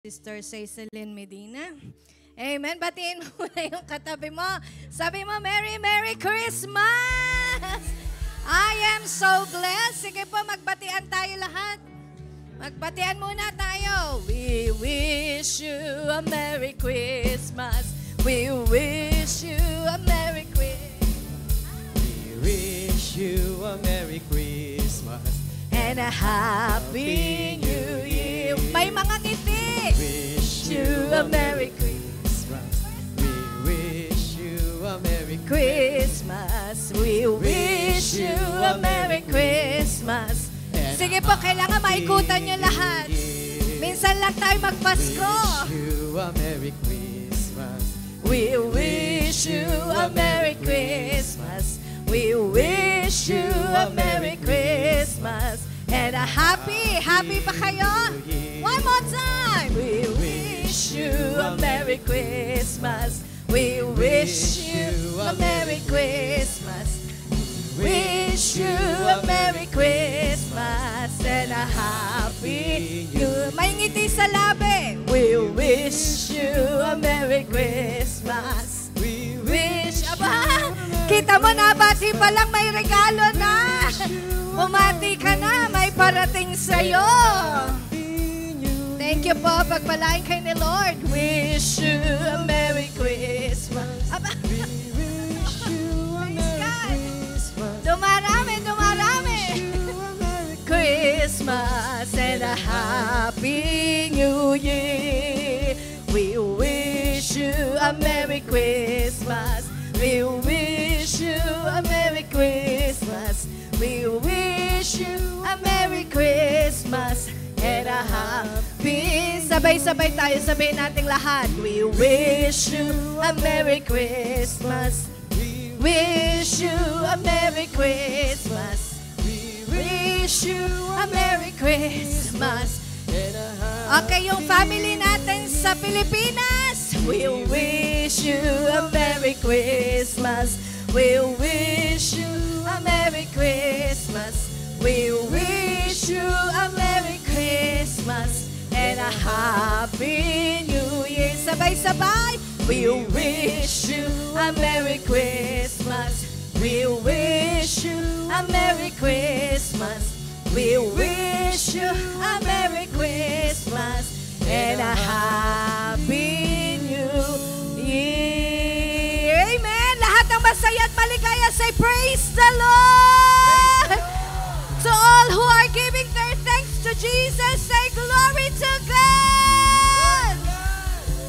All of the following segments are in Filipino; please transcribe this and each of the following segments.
Sister Cecilyn Medina. Amen. Batiin mo na yung katabi mo. Sabi mo, Merry, Merry Christmas! I am so blessed. Sige po, magbatian tayo lahat. Magbatian muna tayo. We wish you a Merry Christmas. We wish you a Merry Christmas. We wish you a Merry Christmas And a Happy New Year. May mga ngiti. Wish You a Merry Christmas. We wish you a Merry Christmas. We wish you a Merry Christmas. Sige po, kailangan maikutan nyo lahat. Minsan lang tayo magpasko. Wish you a Merry Christmas. We wish you a Merry Christmas. We wish you a Merry Christmas. And a happy pa kayo? One more time. We wish you a Merry Christmas. We wish you a Merry Christmas. Wish you a Merry Christmas and a Happy New Year. May ngiti sa labi. We wish you a Merry Christmas. We wish. Aba, kita mo na, bati pa lang may regalo na. Bumati ka na, may parating sa'yo. Thank you po, pagpalain kay ni Lord. Wish you a Merry Christmas. Aba, Dumarami. Christmas and a Happy New Year. We wish you a Merry Christmas. We wish you a Merry Christmas. We wish you a Merry Christmas and a Happy. Sabay-sabay tayo, sabihin natin lahat. We wish you a Merry Christmas. Wish you a Merry Christmas. We wish you a Merry Christmas. Okay, yung family natin sa Pilipinas. We wish you a Merry Christmas. We wish you a Merry Christmas. We wish you a Merry Christmas and a Happy New Year. Sabay-sabay. We wish you a Merry Christmas. We wish you a Merry Christmas. We wish you a Merry Christmas and a Happy New Year. Amen. Lahat ng masaya at maligaya say praise the Lord. To all who are giving their thanks to Jesus, say glory to God.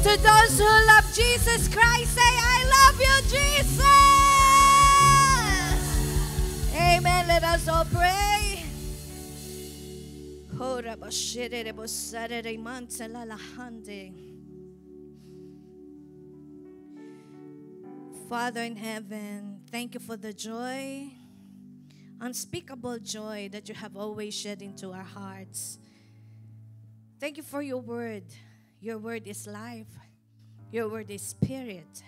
To those who love Jesus Christ, say, I love you, Jesus! Amen. Let us all pray. Father in heaven, thank you for the joy, unspeakable joy that you have always shed into our hearts. Thank you for your word. Your word is life. Your word is spirit.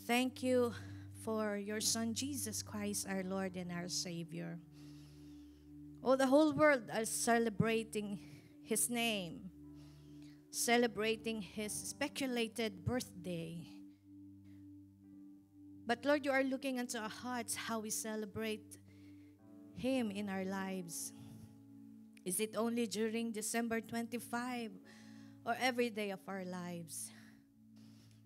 Thank you for your Son, Jesus Christ, our Lord and our Savior. Oh, the whole world is celebrating His name, celebrating His speculated birthday. But Lord, you are looking into our hearts, how we celebrate Him in our lives. Is it only during December 25? Or every day of our lives?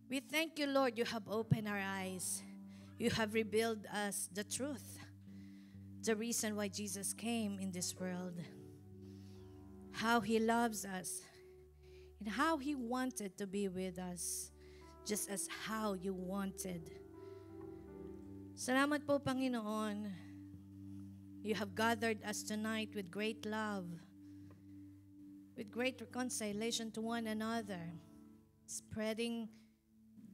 We thank you, Lord, you have opened our eyes. You have revealed us the truth, the reason why Jesus came in this world, how He loves us, and how He wanted to be with us, just as how you wanted. Salamat po, Panginoon. You have gathered us tonight with great love, with great reconciliation to one another, spreading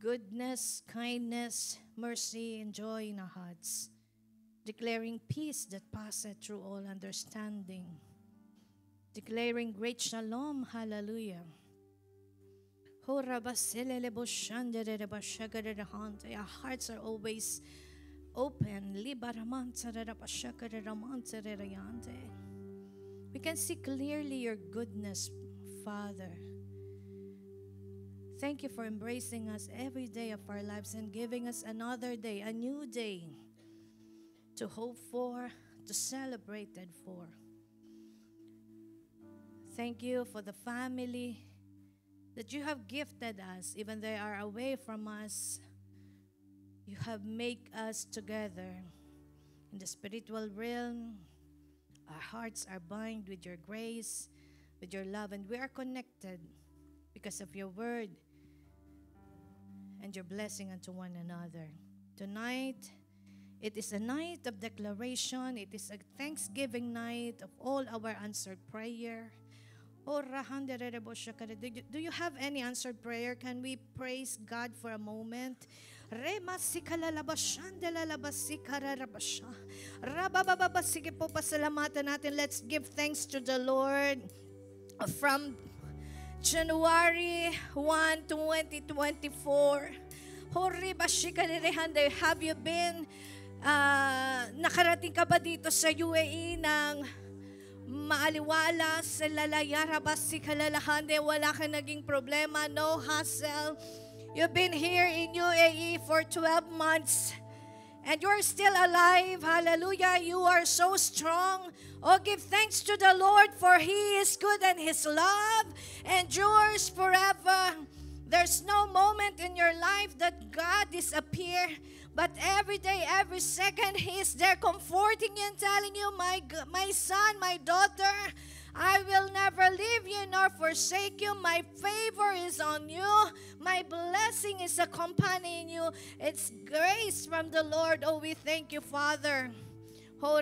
goodness, kindness, mercy, and joy in our hearts, declaring peace that passeth through all understanding, declaring great shalom, hallelujah. Our hearts are always open. We can see clearly your goodness, Father. Thank you for embracing us every day of our lives and giving us another day, a new day to hope for, to celebrate it for. Thank you for the family that you have gifted us, even they are away from us. You have made us together in the spiritual realm. Our hearts are bound with your grace, with your love, and we are connected because of your word and your blessing unto one another. Tonight, it is a night of declaration. It is a Thanksgiving night of all our answered prayer. Do you have any answered prayer? Can we praise God for a moment? Sige po, pasalamatan natin. Let's give thanks to the Lord. From January 1, 2024, have you been, nakarating ka ba dito sa UAE ng maaliwala sa lalayara ba si kalalahande, wala ka naging problema, no hassle. You've been here in UAE for 12 months and you're still alive. Hallelujah. You are so strong. Oh, give thanks to the Lord, for He is good and His love endures forever. There's no moment in your life that God disappears, but every day, every second, He is there comforting you and telling you, my son, my daughter, I will never leave you nor forsake you. My favor is on you. My blessing is accompanying you. It's grace from the Lord. Oh, we thank you, Father. All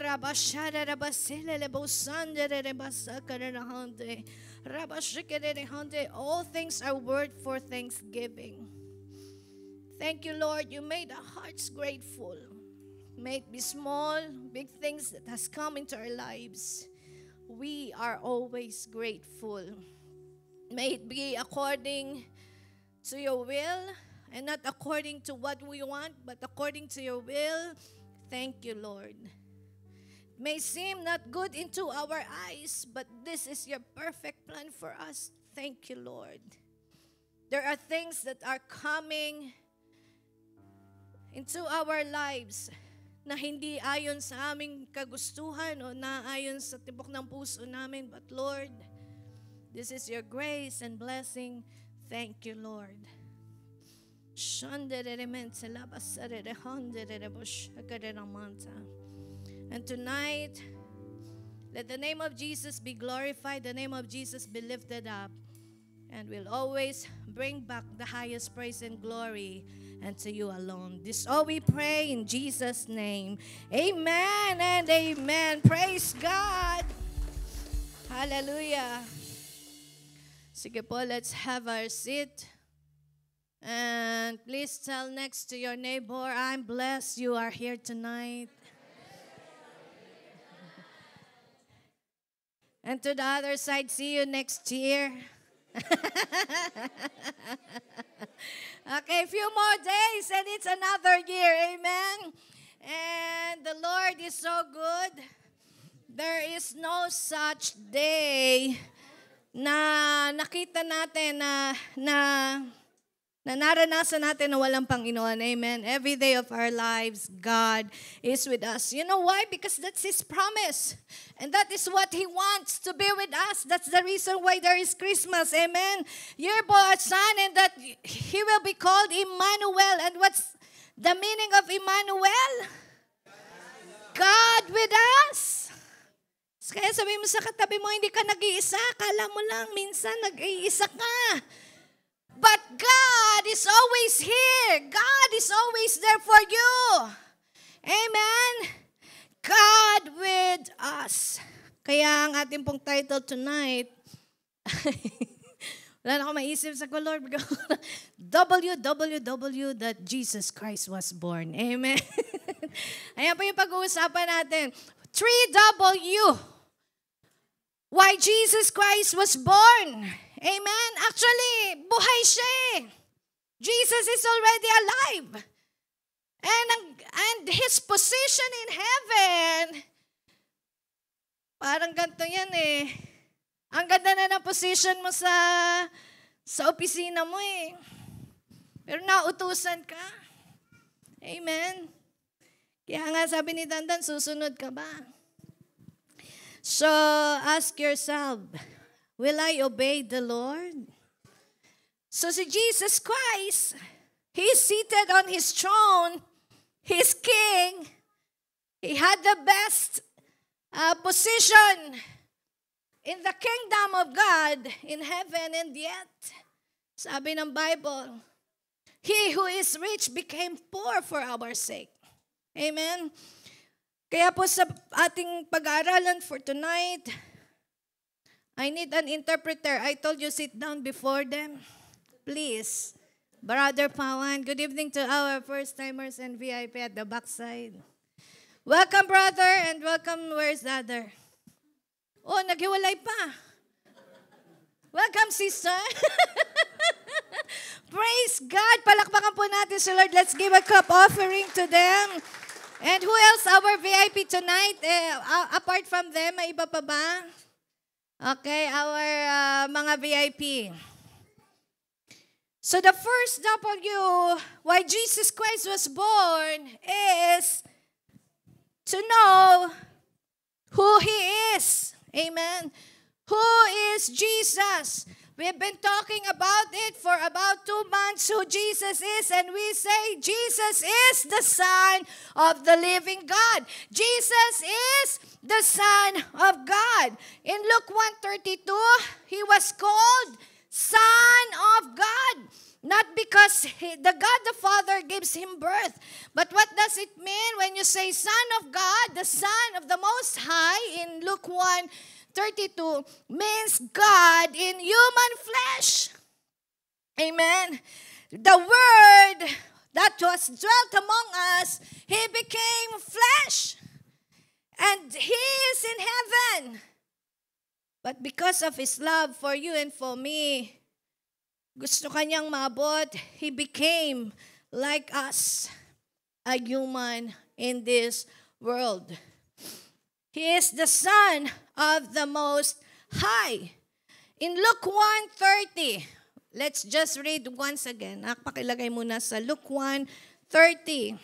things are worth for thanksgiving. Thank you, Lord. You made our hearts grateful. May it be small, big things that has come into our lives. We are always grateful. May it be according to your will and not according to what we want, but according to your will. Thank you, Lord. It may seem not good into our eyes, but this is your perfect plan for us. Thank you, Lord. There are things that are coming into our lives na hindi ayon sa aming kagustuhan o na ayon sa tibok ng puso namin. But Lord, this is your grace and blessing. Thank you, Lord. And tonight, let the name of Jesus be glorified, the name of Jesus be lifted up, and we'll always bring back the highest praise and glory and to you alone. This all we pray in Jesus' name. Amen and amen. Praise God. Hallelujah. Sige po, let's have our seat. And please tell next to your neighbor, I'm blessed you are here tonight. And to the other side, see you next year. Okay, a few more days and it's another year. Amen. And the Lord is so good. There is no such day na nakita natin na naranasan natin na walang Panginoon. Amen. Every day of our lives, God is with us. You know why? Because that's His promise. And that is what He wants, to be with us. That's the reason why there is Christmas. Amen. You're born a son and that He will be called Emmanuel. And what's the meaning of Emmanuel? God with us. Kaya sabihin mo sa katabi mo, hindi ka nag-iisa. Kala mo lang, minsan nag-iisa ka. But God is always here. God is always there for you. Amen. God with us. Kaya ang ating pong title tonight, wala na akong maisip sa Lord. www.Jesus Christ was born. Amen. Ayan po yung pag-uusapan natin. 3W. Why Jesus Christ was born. Amen. Actually, buhay siya. Jesus is already alive. And His position in heaven, parang ganito yan eh. Ang ganda na ng position mo sa sa opisina mo eh. Pero nautusan ka. Amen. Kaya nga sabi ni Dandan, susunod ka ba? So, ask yourself, will I obey the Lord? So si Jesus Christ, He's seated on His throne. He's King. He had the best position in the kingdom of God in heaven, and yet, sabi ng Bible, He who is rich became poor for our sake. Amen? Kaya po sa ating pag-aaralan for tonight, I need an interpreter. I told you sit down before them. Please. Brother Pawan, good evening to our first-timers and VIP at the backside. Welcome, brother, and welcome, where's the other? Oh, naghiwalay pa. Welcome, sister. Praise God. Palakpakan po natin si Lord. Let's give a cup offering to them. And who else? Our VIP tonight. Apart from them, may iba pa ba? Okay, our mga VIP. So the first W, why Jesus Christ was born is to know who He is. Amen. Who is Jesus? We've been talking about it for about 2 months, who Jesus is, and we say Jesus is the Son of the living God. Jesus is the Son of God. In Luke 1:32, He was called Son of God. Not because the God the Father gives Him birth. But what does it mean when you say Son of God, the Son of the Most High, in Luke 1:32 means God in human flesh. Amen. The Word that was dwelt among us, He became flesh. And He is in heaven. But because of His love for you and for me, gusto Kanyang maabot, He became like us, a human in this world. He is the Son of the Most High. In Luke 1:30, let's just read once again. Pakilagay muna sa Luke 1:30.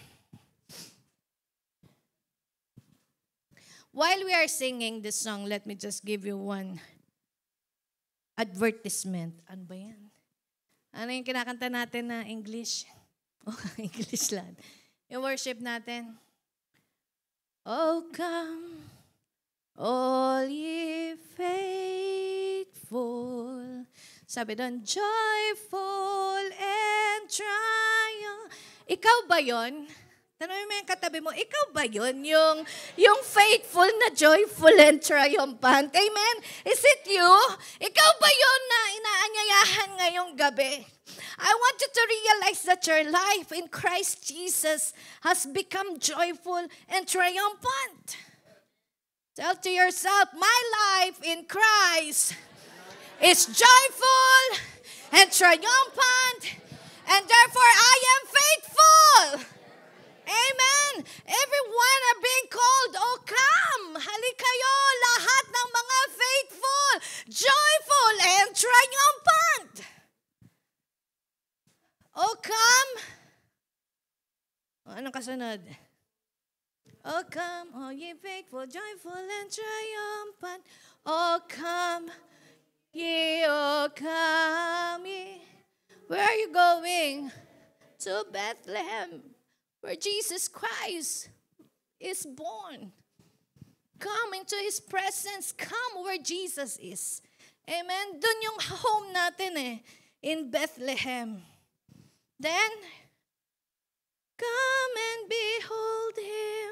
While we are singing this song, let me just give you one advertisement. Ano ba yan? Ano yung kinakanta natin na English? Oh, English lang. Yung worship natin. Oh, come, all ye faithful. Sabi doon, joyful and triumph. Ikaw ba yon? Tanongin mo yung katabi mo, ikaw ba yun? Yung faithful na joyful and triumphant. Amen? Is it you? Ikaw ba yun na inaanyayahan ngayong gabi? I want you to realize that your life in Christ Jesus has become joyful and triumphant. Tell to yourself, my life in Christ is joyful and triumphant, and therefore I am faithful. Amen. Everyone are being called, oh come, halikayo, lahat ng mga faithful, joyful, and triumphant. Oh come. Anong kasunod? Oh come, oh ye faithful, joyful, and triumphant. Oh come, ye, oh come ye. Where are you going? To Bethlehem, where Jesus Christ is born. Come into His presence. Come where Jesus is. Amen? Doon yung home natin in Bethlehem. Then, come and behold Him.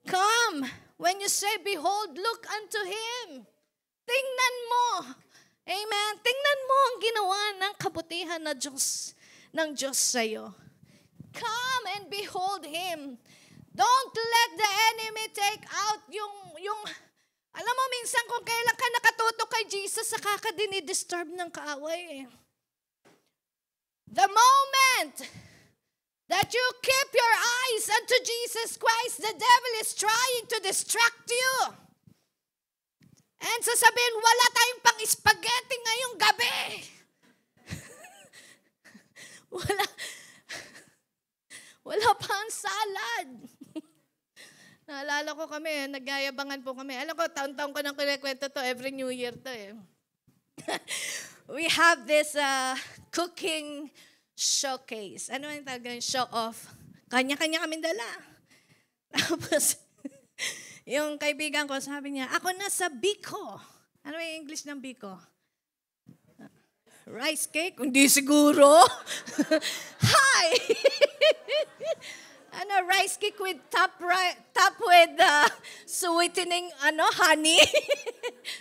Come. When you say behold, look unto Him. Tingnan mo. Amen? Tingnan mo ang ginawa ng kabutihan na Diyos, ng Diyos sa'yo. Come and behold Him. Don't let the enemy take out yung alam mo minsan kung kailan ka nakatutok kay Jesus, saka ka dinidisturb ng kaaway. The moment that you keep your eyes unto Jesus Christ, the devil is trying to distract you. And sasabihin, wala tayong pang-spaghetti ngayong gabi. salad. Naalala ko kami, nagyayabangan po kami. Alam ko, taon-taon ko nang kinikwento to, every New Year to eh. We have this cooking showcase. Ano yung tawag yung show off? Kanya-kanya kami dala. Tapos, yung kaibigan ko, sabi niya, ako na sa Biko. Ano yung English ng Biko? Rice cake? Hindi siguro. Hi! Rice cake with top with sweetening, honey.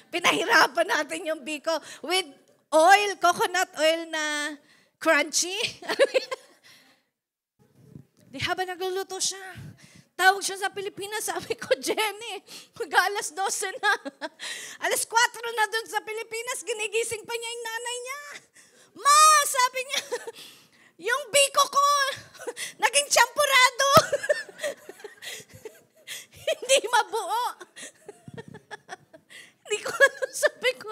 Pinahirapan natin yung Biko. With oil, coconut oil na crunchy. Di habang nagluluto siya, tawag siya sa Pilipinas, sabi ko, Jenny, mag-alas 12 na. Alas 4 na dun sa Pilipinas, ginigising pa niya yung nanay niya. Ma, sabi niya, yung Biko ko, naging champurado. Hindi mabuo. Hindi ko, sabi ko,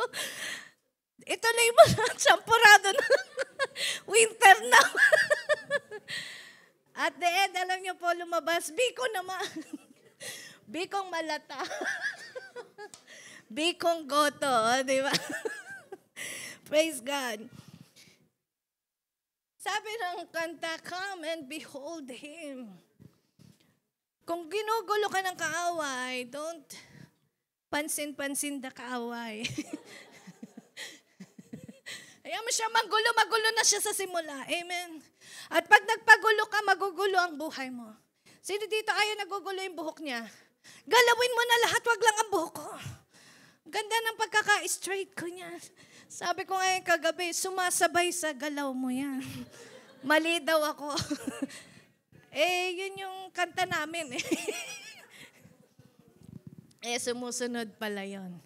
ituloy mo na, champurado na. Winter na. At the end, alam niyo po, lumabas, Biko naman. Bikong malata. Bikong goto, di ba? Praise God. Sabi ng kanta, come and behold Him. Kung ginugulo ka ng kaaway, don't pansin-pansin na kaaway. Ayaw mo siya magulo na siya sa simula. Amen. At pag nagpagulo ka, magugulo ang buhay mo. Sino dito ayaw nagugulo yung buhok niya? Galawin mo na lahat, wag lang ang buhok ko. Ganda ng pagkaka-straight ko niya. Sabi ko ngayon kagabi, sumasabay sa galaw mo yan. Mali daw ako. Yun yung kanta namin. Sumusunod pala yun.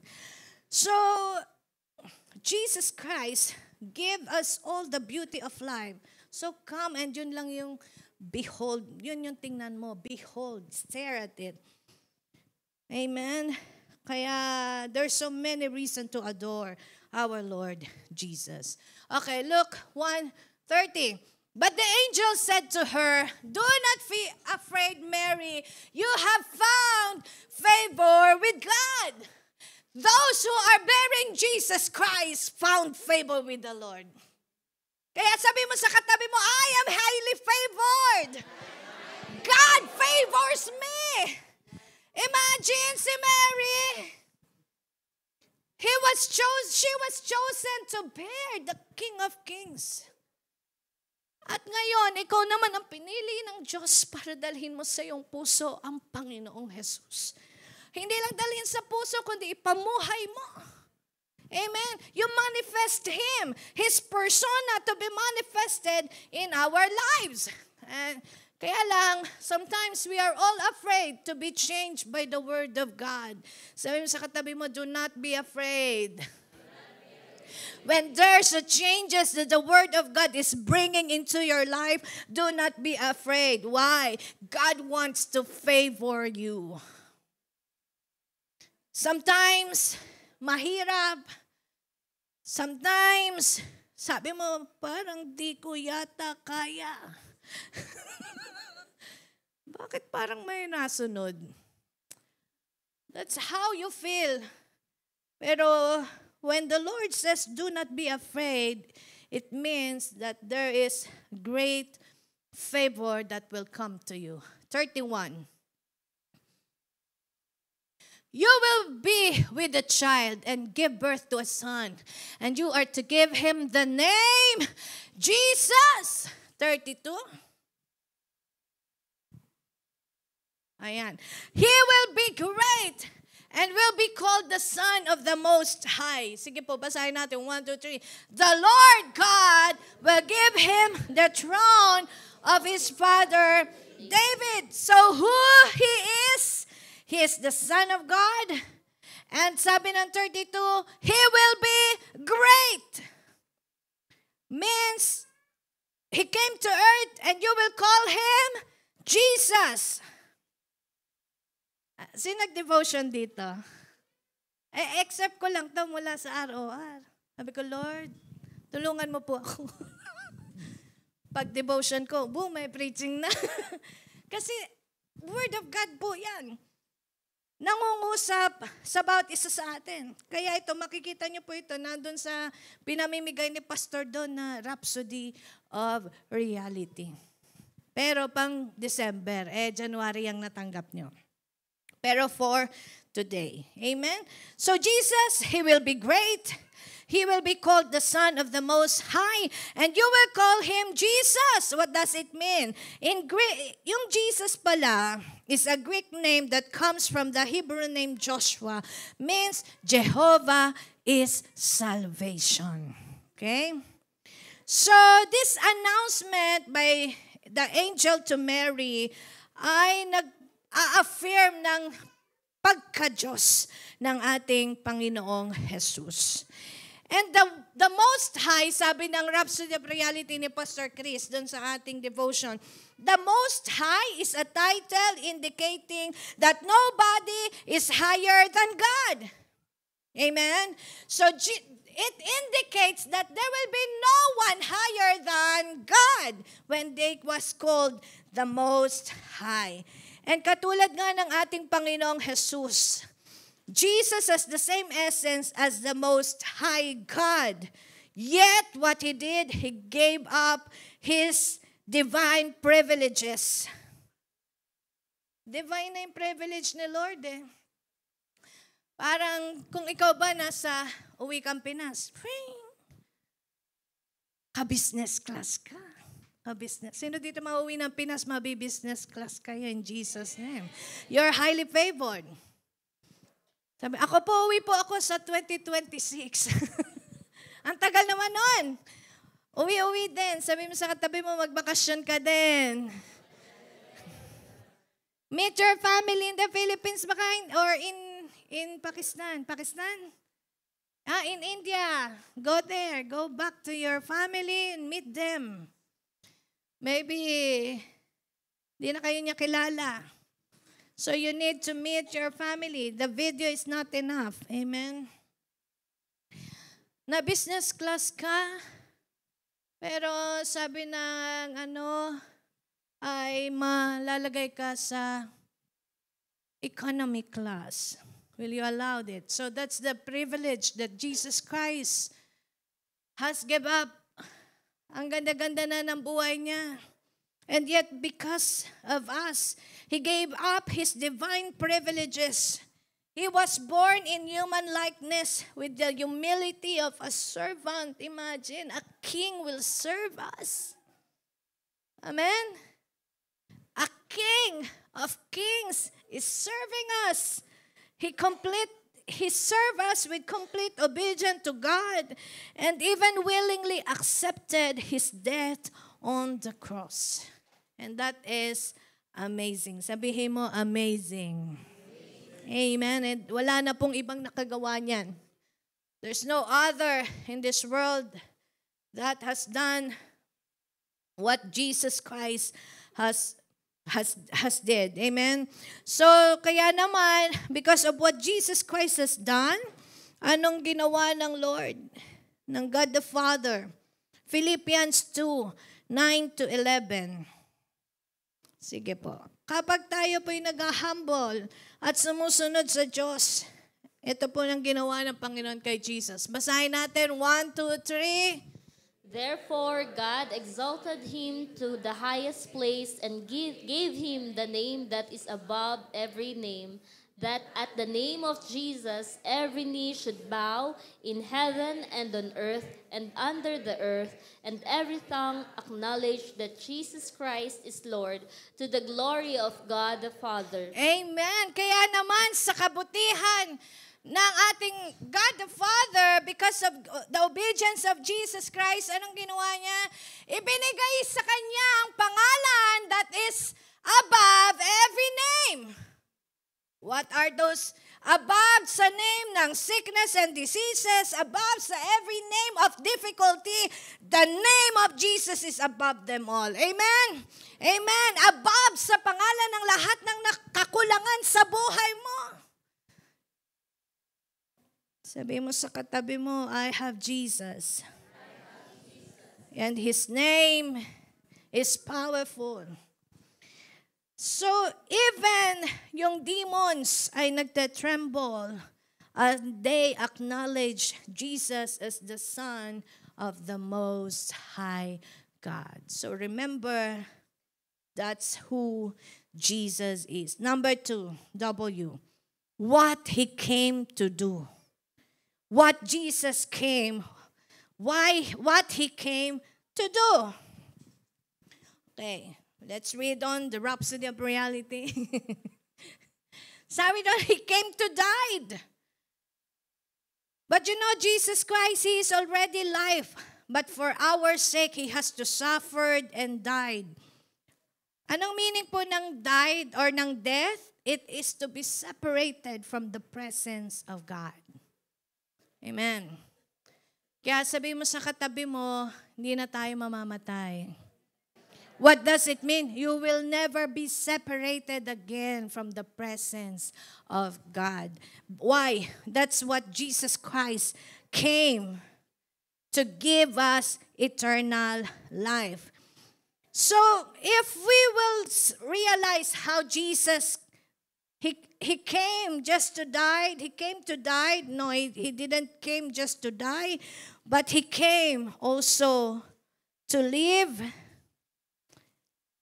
So, Jesus Christ give us all the beauty of life. So come, and yun lang yung behold. Yun yung tingnan mo. Behold, stare at it. Amen? Kaya there's so many reasons to adore our Lord Jesus. Okay, look, 1:30. But the angel said to her, do not be afraid, Mary. You have found favor with God. Those who are bearing Jesus Christ found favor with the Lord. Kaya sabi mo sa katabi mo, I am highly favored. God favors me. Imagine si Mary. She was chosen to bear the King of Kings. At ngayon, ikaw naman ang pinili ng Diyos para dalhin mo sa iyong puso ang Panginoong Jesus. Hindi lang dalhin sa puso, kundi ipamuhay mo. Amen. You manifest Him, His persona to be manifested in our lives. And kaya lang, sometimes we are all afraid to be changed by the Word of God. Sabi mo sa katabi mo, do not be afraid. When there's a changes that the Word of God is bringing into your life, do not be afraid. Why? God wants to favor you. Sometimes, mahirap. Sometimes, sabi mo, parang di ko yata kaya. Bakit parang may nasunod? That's how you feel. Pero when the Lord says, do not be afraid, it means that there is great favor that will come to you. 31. You will be with a child and give birth to a son, and you are to give him the name Jesus. 32. Ayan. He will be great and will be called the Son of the Most High. Sige po, basahin natin. 1, 2, 3. The Lord God will give him the throne of his father David. So who he is? He is the Son of God. And sabi ng 32, He will be great. Means, He came to earth and you will call Him Jesus. Sino nag-devotion dito? Except ko lang to mula sa ROR. Sabi ko, Lord, tulungan mo po ako. Pag devotion ko, boom, may preaching na. Kasi Word of God po yan. Nangungusap sa bawat isa sa atin. Kaya ito, makikita niyo po ito nandun sa pinamimigay ni Pastor Don na Rhapsody of Reality. Pero pang December, January ang natanggap niyo. Pero for today. Amen? So Jesus, He will be great. He will be called the Son of the Most High. And you will call Him Jesus. What does it mean? In Greek, yung Jesus pala is a Greek name that comes from the Hebrew name Joshua. Means Jehovah is salvation. Okay? So this announcement by the angel to Mary ay nag-a-affirm ng pagka-Diyos ng ating Panginoong Jesus. And the Most High, sabi ng Rhapsody of Reality ni Pastor Chris dun sa ating devotion, the Most High is a title indicating that nobody is higher than God. Amen? So it indicates that there will be no one higher than God when they was called the Most High. And katulad nga ng ating Panginoong Jesus, Jesus has the same essence as the Most High God. Yet what He did, He gave up His divine privileges. Divine na yung privilege ni Lord eh. Parang kung ikaw ba nasa uwi kang Pinas, ka-business class ka. Ka-business. Sino dito mauwi ng Pinas, mabi-business class kayo in Jesus' name. You're highly favored. Sabi, ako po, uwi po ako sa 2026. Ang tagal naman nun. Uwi-uwi din. Sabi mo sa katabi mo, magbakasyon ka din. Meet your family in the Philippines baka or in Pakistan. Pakistan? In India. Go there. Go back to your family and meet them. Maybe, di na kayo niya kilala. So you need to meet your family. The video is not enough. Amen? Na business class ka, pero sabi ng ay malalagay ka sa economy class. Will you allow it? So that's the privilege that Jesus Christ has given up. Ang ganda-ganda na ng buhay niya. And yet, because of us, He gave up His divine privileges. He was born in human likeness with the humility of a servant. Imagine, a king will serve us. Amen? A king of kings is serving us. He served us with complete obedience to God and even willingly accepted His death on the cross. And that is amazing. Sabihin mo, amazing. Amen. And wala na pong ibang nakagawa niyan. There's no other in this world that has done what Jesus Christ has did. Amen. So, kaya naman, because of what Jesus Christ has done, anong ginawa ng Lord, ng God the Father? Philippians 2:9-11. Sige po. Kapag tayo po'y nag-humble at sumusunod sa Diyos, ito po ang ginawa ng Panginoon kay Jesus. Basahin natin, 1, 2, 3. Therefore, God exalted Him to the highest place and gave Him the name that is above every name, that at the name of Jesus, every knee should bow in heaven and on earth and under the earth, and every tongue acknowledge that Jesus Christ is Lord, to the glory of God the Father. Amen. Kaya naman sa kabutihan ng ating God the Father, because of the obedience of Jesus Christ, anong ginawa niya? Ibinigay sa Kanya ang pangalan that is above every name. What are those? Above sa name ng sickness and diseases, above sa every name of difficulty, the name of Jesus is above them all. Amen? Amen. Above sa pangalan ng lahat ng kakulangan sa buhay mo. Sabi mo sa katabi mo, I have Jesus. And His name is powerful. So, even yung demons ay nagtatremble and they acknowledge Jesus as the Son of the Most High God. So, remember, that's who Jesus is. Number 2, W. What He came to do. What Jesus came, what He came to do. Okay, let's read on the Rhapsody of Reality. Sabi doon, He came to die. But you know, Jesus Christ, He is already life. But for our sake, He has to suffer and died. Anong meaning po ng died or ng death? It is to be separated from the presence of God. Amen. Kaya sabi mo sa katabi mo, hindi na tayo mamamatay. What does it mean? You will never be separated again from the presence of God. Why? That's what Jesus Christ came to give us eternal life. So, if we will realize how Jesus, He came just to die. He came to die. No, he didn't came just to die, but He came also to live.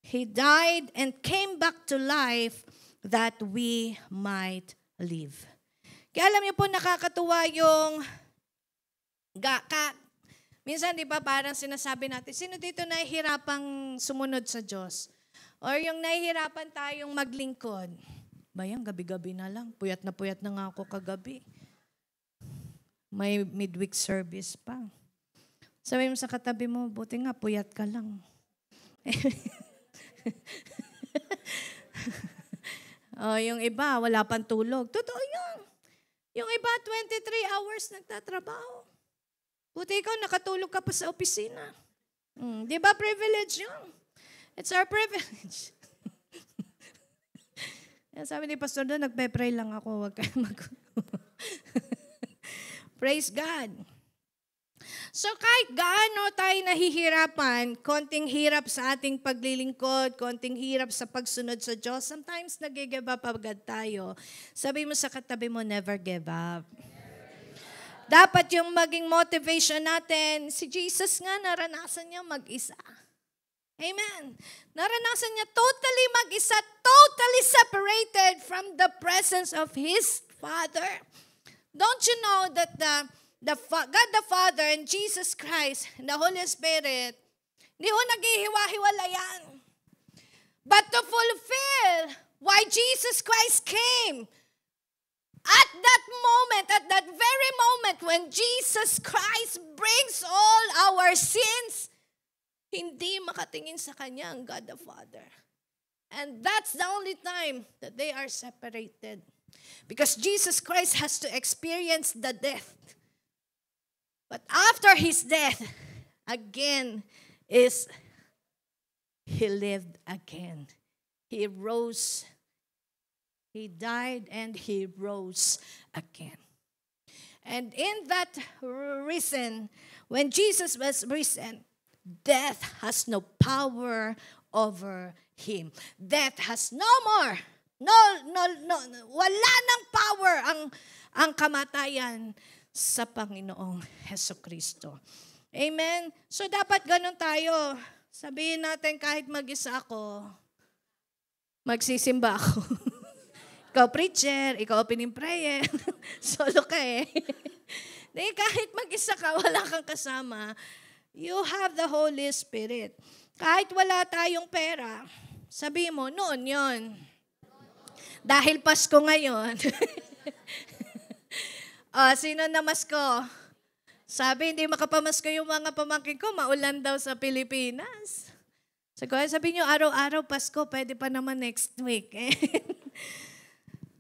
He died and came back to life that we might live. Kaya alam niyo po, nakakatuwa yung minsan, di ba, parang sinasabi natin, sino dito nahihirapang sumunod sa Diyos? Or yung nahihirapan tayong maglingkod? Bayang, gabi-gabi na lang. Puyat na nga ako kagabi. May midweek service pa. Sabi mo sa katabi mo, buti nga, puyat ka lang. Yung iba, wala pang tulog. Totoo yun. Yung iba, 23 hours nagtatrabaho. Buti ikaw, nakatulog ka pa sa opisina. Di ba privilege yun? It's our privilege. Sabi ni Pastor doon, nagpe-pray lang ako. Huwag kayo Praise God. So kahit gaano tayo nahihirapan, konting hirap sa ating paglilingkod, konting hirap sa pagsunod sa Diyos, sometimes nag-give up agad tayo. Sabi mo sa katabi mo, never give up. Dapat yung maging motivation natin, si Jesus nga naranasan niya mag-isa. Amen. Naranasan niya totally mag-isa, totally separated from the presence of His Father. Don't you know that God the Father and Jesus Christ and the Holy Spirit, hindi ho naghihiwa-hiwalayan. But to fulfill why Jesus Christ came, at that moment, at that very moment when Jesus Christ brings all our sins, hindi makatingin sa Kanya ang God the Father. And that's the only time that they are separated. Because Jesus Christ has to experience the death. But after His death, again, He lived again. He rose. He died and He rose again. And in that reason, when Jesus was risen, death has no power over Him. Death has no more. No, wala nang power ang kamatayan sa Panginoong Hesukristo. Amen? So dapat ganun tayo. Sabihin natin kahit mag-isa ako, magsisimba ako. Ikaw preacher, ikaw opening prayer, solo ka eh. Kahit mag-isa ka, wala kang kasama, you have the Holy Spirit. Kahit wala tayong pera, sabi mo, noon yon. Dahil Pasko ngayon. Sino namasko? Sabi, hindi makapamasko yung mga pamangkin ko, maulan daw sa Pilipinas. Sabi nyo, araw-araw Pasko, pwede pa naman next week.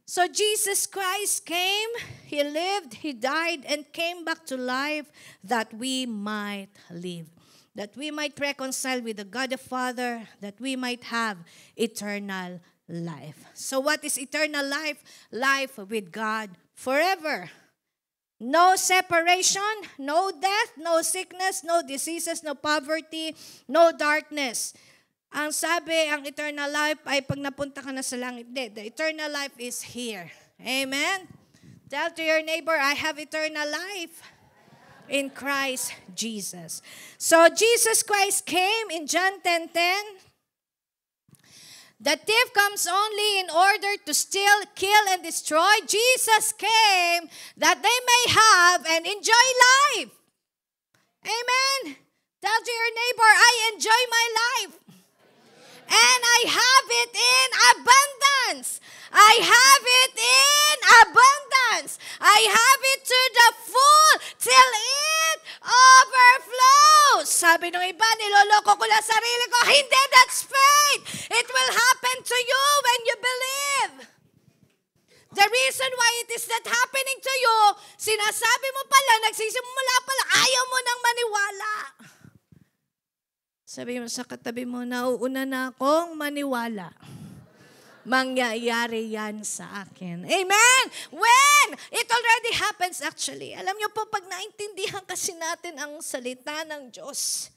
So Jesus Christ came, He lived, He died, and came back to life that we might live. That we might reconcile with the God the Father, that we might have eternal life. So what is eternal life? Life with God forever. No separation, no death, no sickness, no diseases, no poverty, no darkness. Ang sabi, ang eternal life ay pag napunta ka na sa langit. The eternal life is here. Amen? Tell to your neighbor, I have eternal life in Christ Jesus. So Jesus Christ came in John 10:10. The thief comes only in order to steal, kill, and destroy. Jesus came that they may have and enjoy life. Amen. Tell to your neighbor, I enjoy my life. And I have it in abundance. I have it in abundance. I have it to the full till it overflows. Sabi ng iba, niloloko ko lang sarili ko. Hindi, that's faith. It will happen to you when you believe. The reason why it is not happening to you, sinasabi mo pala, nagsisimula pala, ayaw mo nang maniwala. Sabi mo sa katabi mo, nauuna na akong maniwala. Mangyayari yan sa akin. Amen! When? It already happens actually. Alam niyo po, pag naintindihan kasi natin ang salita ng Diyos,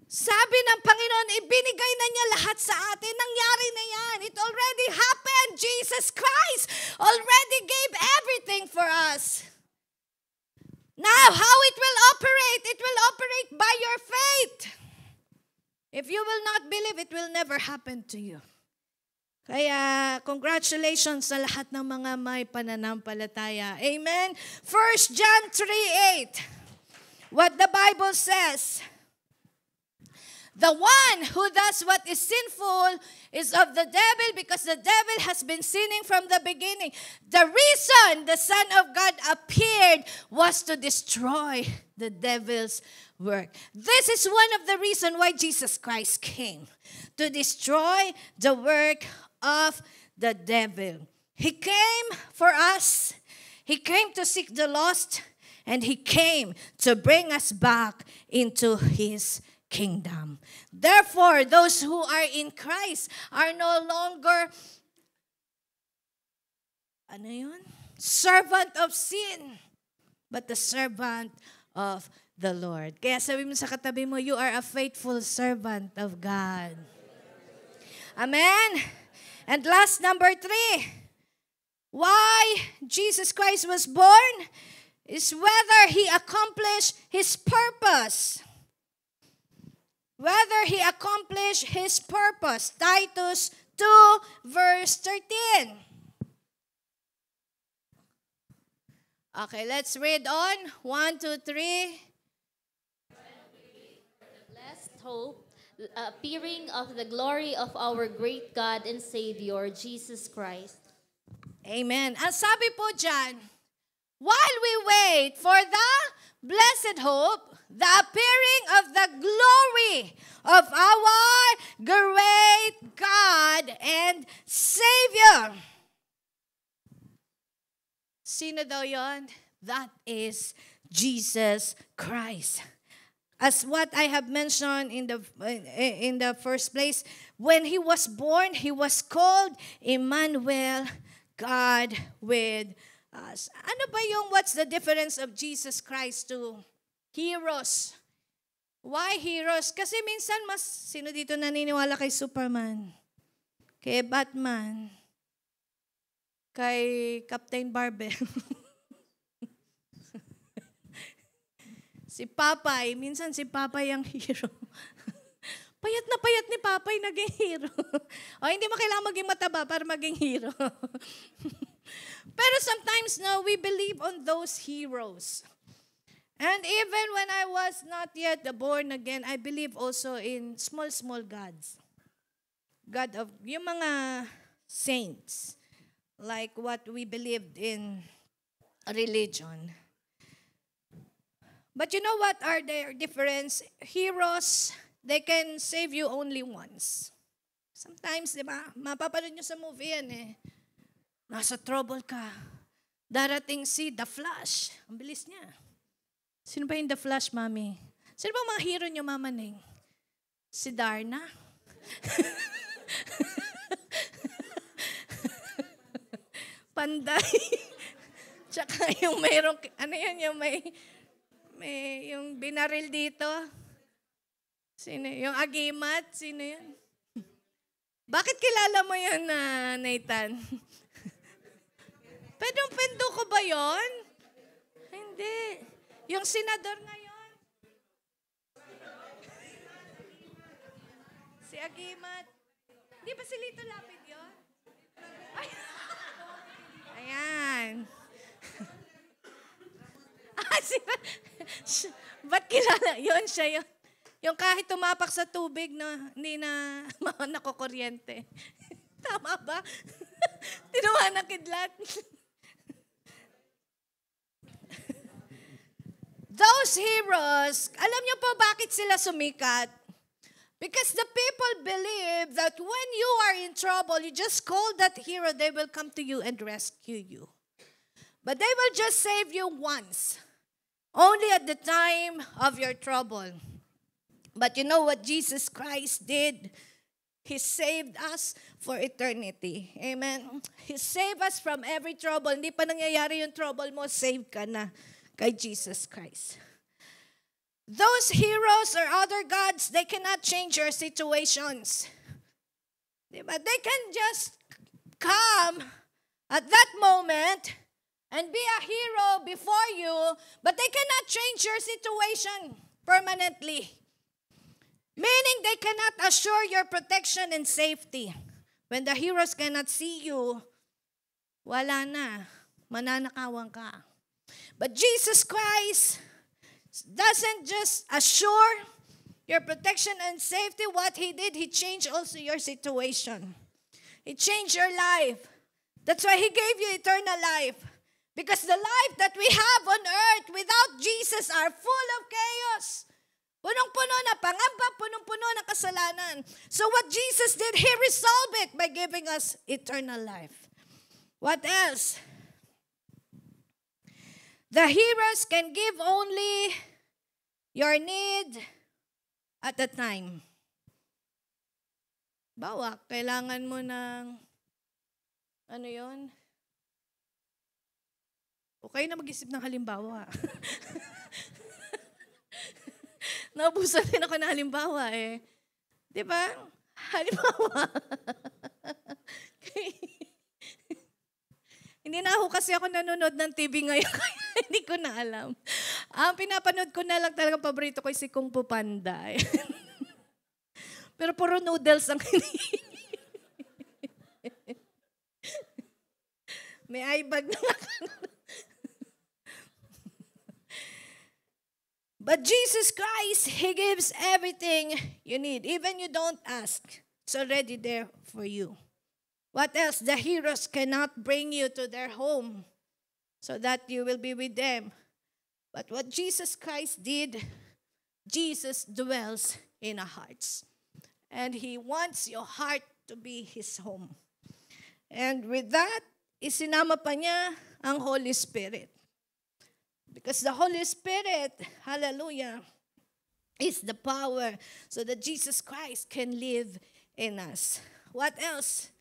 sabi ng Panginoon, ibinigay na niya lahat sa atin. Nangyari na yan. It already happened. Jesus Christ already gave everything for us. Now, how it will operate? It will operate by your faith. If you will not believe, it will never happen to you. Kaya, congratulations sa lahat ng mga may pananampalataya. Amen? 1 John 3:8. What the Bible says, the one who does what is sinful is of the devil because the devil has been sinning from the beginning. The reason the Son of God appeared was to destroy the devil's work. This is one of the reasons why Jesus Christ came, to destroy the work of the devil. He came for us. He came to seek the lost, and He came to bring us back into His kingdom. Therefore, those who are in Christ are no longer, servant of sin, but the servant of the Lord. Kaya sabi mo sa katabi mo, you are a faithful servant of God. Amen? And last, number 3, why Jesus Christ was born is whether He accomplished His purpose. Whether He accomplished His purpose. Titus 2 verse 13. Okay, let's read on. 1, 2, 3. Blessed hope, the appearing of the glory of our great God and Savior, Jesus Christ. Amen. Ang sabi po dyan, while we wait for the blessed hope, the appearing of the glory of our great God and Savior. Sino daw yon? That is Jesus Christ. As what I have mentioned in the first place, when He was born, He was called Emmanuel, God with us. Ano ba yung what's the difference of Jesus Christ to heroes? Why heroes? Kasi minsan sino dito naniniwala kay Superman? Kay Batman? Kay Captain Barbell? Si Papay, minsan si Papay ang hero. Payat na payat ni Papay, naging hero. O hindi mo kailangan maging mataba para maging hero. Pero sometimes, no, we believe on those heroes. And even when I was not yet born again, I believe also in small gods. God of, yung mga saints, like what we believed in religion. But you know what are their difference? Heroes, they can save you only once. Sometimes, di ba, mapapanood nyo sa movie yan eh. Nasa trouble ka. Darating si The Flash. Ang bilis niya. Sino ba yung The Flash, Mami? Sino ba mga hero nyo, Mama Ning? Si Darna? Panday. Tsaka yung mayroong, ano yan, yung may yung binaril dito. Sino? Yung agimat? Sino yun? Bakit kilala mo yun, Nathan? Pedong-pendo ko ba yun? Hindi. Yung senador ngayon. Si Agimat. Di ba si Lito Lapid yun? Ay. Ayan. Ba't kilala? Yun siya yun. Yung kahit tumapak sa tubig na hindi na nakukuryente. Tama ba? Tinuha ng kidlat. Those heroes, alam niyo po bakit sila sumikat? Because the people believe that when you are in trouble, you just call that hero, they will come to you and rescue you. But they will just save you once, only at the time of your trouble. But you know what Jesus Christ did? He saved us for eternity. Amen? He saved us from every trouble. Hindi pa nangyayari yung trouble mo, save ka na kay Jesus Christ. Those heroes or other gods, they cannot change your situations. Diba? They can just come at that moment and be a hero before you, but they cannot change your situation permanently. Meaning they cannot assure your protection and safety. When the heroes cannot see you, wala na. Mananakawan ka. But Jesus Christ doesn't just assure your protection and safety. What He did, He changed also your situation. He changed your life. That's why He gave you eternal life. Because the life that we have on earth without Jesus are full of chaos. Punong-puno na pangamba, punong-puno na kasalanan. So what Jesus did, He resolved it by giving us eternal life. What else? The heroes can give only your need at a time. Bawa, kailangan mo ng, ano yun? Okay na mag-isip ng halimbawa. Naubusan din ako ng halimbawa eh. Di ba? Halimbawa. Hindi na ako kasi ako nanonood ng TV ngayon, kaya hindi ko na alam. Ang pinapanood ko na lang talaga paborito ko si Kung Fu Panda. Pero puro noodles ang may eye bag na lang. But Jesus Christ, He gives everything you need. Even you don't ask, it's already there for you. What else? The heroes cannot bring you to their home so that you will be with them. But what Jesus Christ did, Jesus dwells in our hearts. And He wants your heart to be His home. And with that, isinama pa niya ang Holy Spirit. Because the Holy Spirit, hallelujah, is the power so that Jesus Christ can live in us. What else?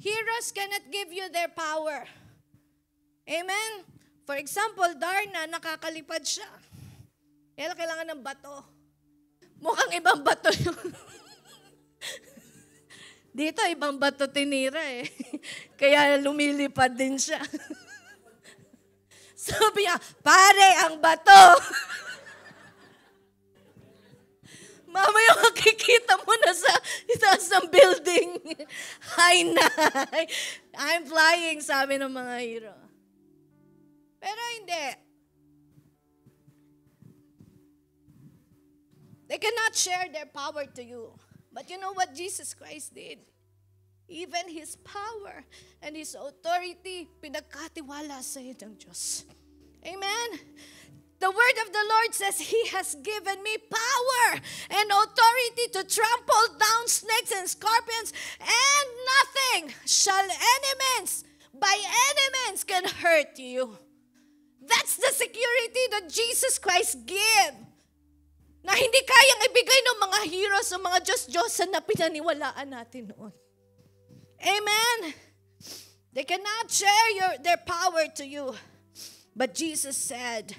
Heroes cannot give you their power. Amen? For example, Darna, nakakalipad siya. Kaya kailangan ng bato. Mukhang ibang bato yung... Dito, ibang bato tinira eh. Kaya lumilipad din siya. Sabi niya, pare, ang bato. Mamaya makikita mo na sa itaas ng building. Hi, Nay. I'm flying, sabi ng mga hero. Pero hindi. They cannot share their power to you. But you know what Jesus Christ did? Even His power and His authority, pinagkatiwala sa iyo ng Diyos. Amen? The word of the Lord says, He has given me power and authority to trample down snakes and scorpions, and nothing shall by any means can hurt you. That's the security that Jesus Christ gave. Na hindi kayang ibigay ng mga heroes o mga Diyos-Diyosan na pinaniwalaan natin noon. Amen? They cannot share their power to you. But Jesus said,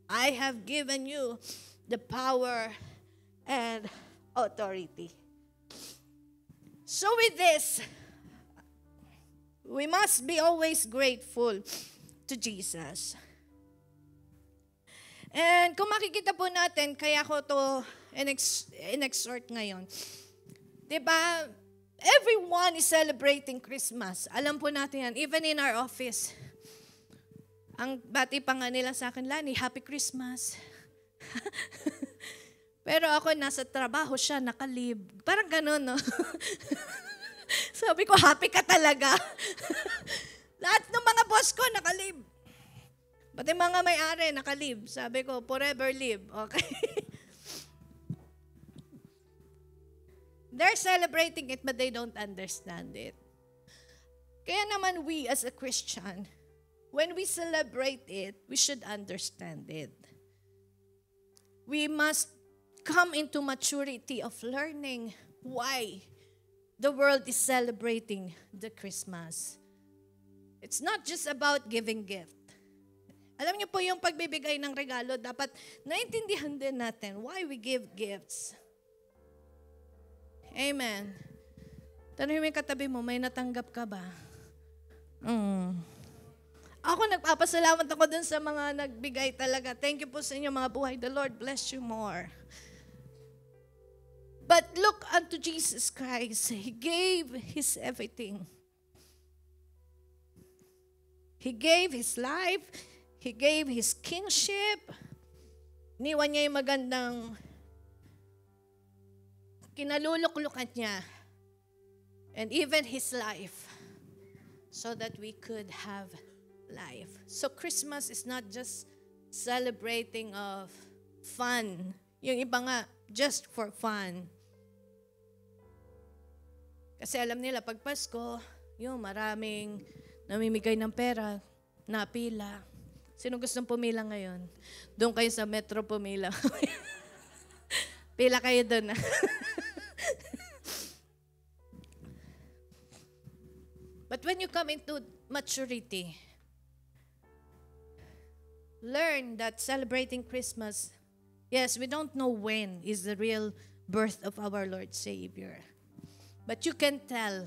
I have given you the power and authority. So with this, we must be always grateful to Jesus. And kung makikita po natin, kaya ko to in-exhort ngayon. Diba, everyone is celebrating Christmas. Alam po natin yan, even in our office. Ang bati pa nga nila sa akin, Lani, Happy Christmas. Pero ako nasa trabaho siya, nakalib. Parang ganun, no? Sabi ko, happy ka talaga. Lahat ng mga boss ko, nakalib. Pati mga may-ari, nakalib. Sabi ko, forever live. Okay? They're celebrating it, but they don't understand it. Kaya naman we as a Christian, when we celebrate it, we should understand it. We must come into maturity of learning why the world is celebrating the Christmas. It's not just about giving gift. Alam niyo po yung pagbibigay ng regalo, dapat naintindihan din natin why we give gifts. Amen. Tanong mo yung katabi mo, may natanggap ka ba? Ako nagpapasalamat ako dun sa mga nagbigay talaga. Thank you po sa inyo mga buhay. The Lord bless you more. But look unto Jesus Christ. He gave His everything. He gave His life. He gave His kingship. Niwan niya yung magandang kinaluluklukan niya. And even His life. So that we could have life. So Christmas is not just celebrating of fun. Yung iba nga, just for fun. Kasi alam nila, pag Pasko, yung maraming namimigay ng pera, napila. Sino gustong pumila ngayon? Doon kayo sa metro pumila. Pila kayo doon. But when you come into maturity, learn that celebrating Christmas, yes, we don't know when is the real birth of our Lord Savior. But you can tell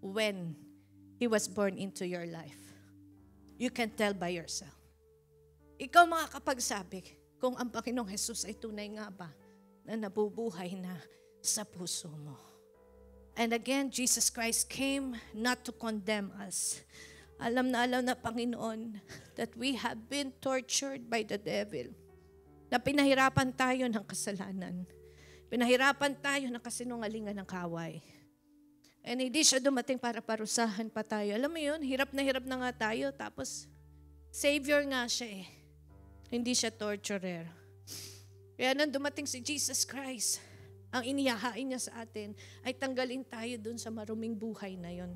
when He was born into your life. You can tell by yourself. Ikaw makakapagsabi kung ang Panginoong Jesus ay tunay nga ba na nabubuhay na sa puso mo. And again, Jesus Christ came not to condemn us. Alam na Panginoon that we have been tortured by the devil. Na pinahirapan tayo ng kasalanan. Pinahirapan tayo ng kasinungalingan ng kaway. And hindi siya dumating para parusahan pa tayo. Alam mo yun, hirap na nga tayo. Tapos, Savior nga siya eh. Hindi siya torturer. Kaya nang dumating si Jesus Christ, ang inihahain niya sa atin ay tanggalin tayo dun sa maruming buhay na yon.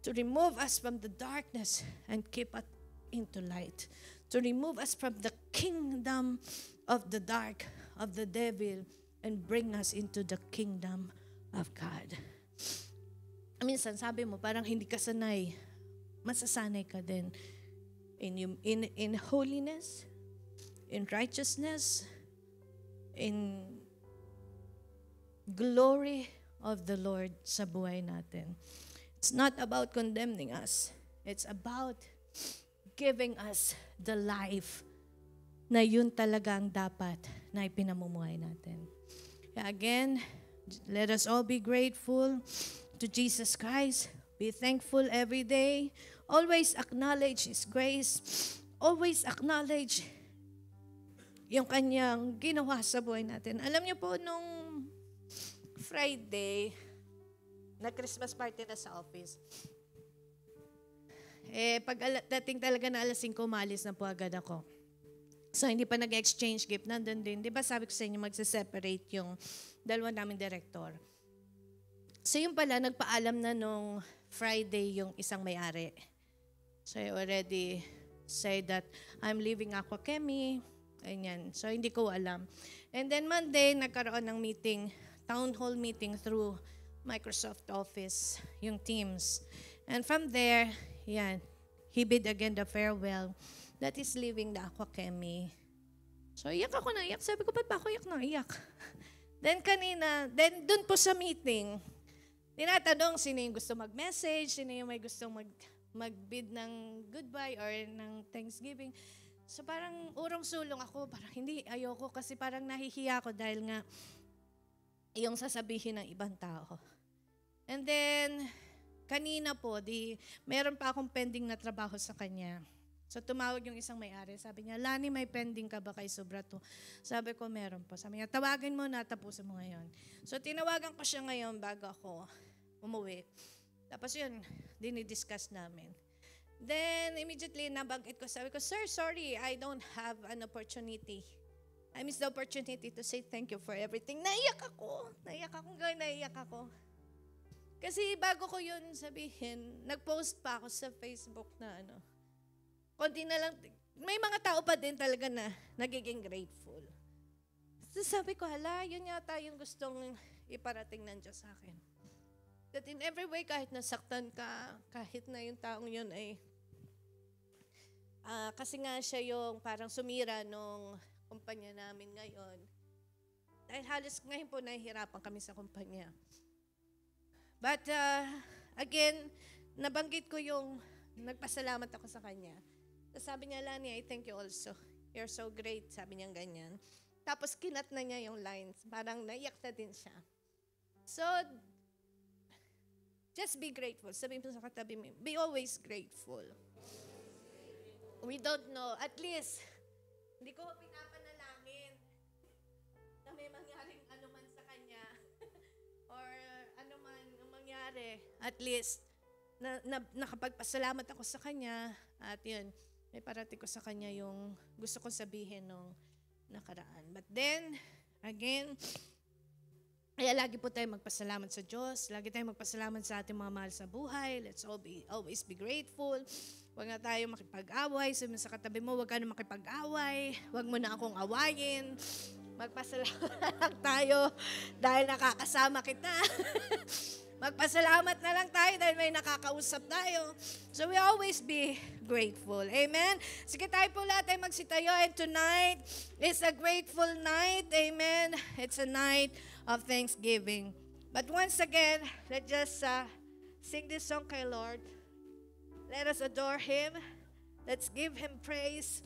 To remove us from the darkness and keep us into light. To remove us from the kingdom of the dark, of the devil, and bring us into the kingdom of God. Minsan sabi mo, parang hindi ka sanay. Masasanay ka din. In holiness, in righteousness, in glory of the Lord sa buhay natin. It's not about condemning us. It's about giving us the life na yun talaga ang dapat na ipinamumuhay natin. Again, let us all be grateful to Jesus Christ. Be thankful every day. Always acknowledge His grace. Always acknowledge yung kanyang ginawa sa buhay natin. Alam niyo po, nung Friday, na Christmas party na sa office, pag dating talaga na alas 5, malis na po agad ako. So, hindi pa nag-exchange gift. Nandun din. Di ba sabi ko sa inyo, magse-separate yung dalawa naming director. So, yung pala, nagpaalam na nung Friday yung isang may-ari. So, I already said that I'm leaving Aqua Chemi. Ganyan. So, hindi ko alam. And then, Monday, nagkaroon ng meeting, town hall meeting through Microsoft Office, yung Teams. And from there, yan, he bid again the farewell that is leaving the Aqua Chemi. So, iyak ako na iyak. Sabi ko, ba't ba ako iyak na iyak? Then kanina, dun po sa meeting, tinatanong sino yung gusto mag-message, sino yung may gustong mag-bid ng goodbye or ng Thanksgiving. So parang urong-sulong ako, parang hindi, ayoko kasi parang nahihiya ako dahil nga yung sasabihin ng ibang tao. And then, kanina po, meron pa akong pending na trabaho sa kanya. So tumawag yung isang may-ari, sabi niya, Lani, may pending ka ba kay Sobrato? Sabi ko, meron po. Sabi niya, tawagin mo na, tapusin mo ngayon. So tinawagan ko siya ngayon bago ako umuwi. Tapos yun, dinidiscuss namin. Then immediately nabanggit ko, sabi ko, Sir, sorry, I don't have an opportunity. I miss the opportunity to say thank you for everything. Naiyak ako. Naiyak ako. Kasi bago ko yun sabihin, nag-post pa ako sa Facebook na konti na lang, may mga tao pa din talaga na nagiging grateful. So sabi ko, yun yata yung gustong iparating ng Diyos sa akin. That in every way, kahit nasaktan ka, kahit na yung taong yun ay, kasi nga siya yung parang sumira nung kumpanya namin ngayon. Dahil halos ngayon po nahihirapan kami sa kumpanya. But again, nabanggit ko yung nagpasalamat ako sa kanya. Sabi niya, Lani, I thank you also. You're so great. Sabi niya ganyan. Tapos kinat na niya yung lines. Parang naiyak na din siya. So, just be grateful. Sabi mo sa katabi mo, be always grateful. We don't know. At least, hindi ko pinapanalangin na may mangyaring anuman sa kanya or anuman ang mangyari. At least, nakapagpasalamat ako sa kanya at yun, may parating ko sa kanya yung gusto kong sabihin nung nakaraan. But then, again, kaya lagi po tayo magpasalamat sa Diyos. Lagi tayo magpasalamat sa ating mga mahal sa buhay. Let's always be grateful. Huwag na tayo makipag-away. Sabi sa katabi mo, huwag ka na makipag-away. Huwag mo na akong awayin. Magpasalamat lang tayo dahil nakakasama kita. Magpasalamat na lang tayo dahil may nakakausap tayo. So we always be grateful. Amen? Sige tayo po lahat ay magsitayo. And tonight is a grateful night. Amen? It's a night of thanksgiving. But once again, let's just sing this song kay Lord. Let us adore Him. Let's give Him praise.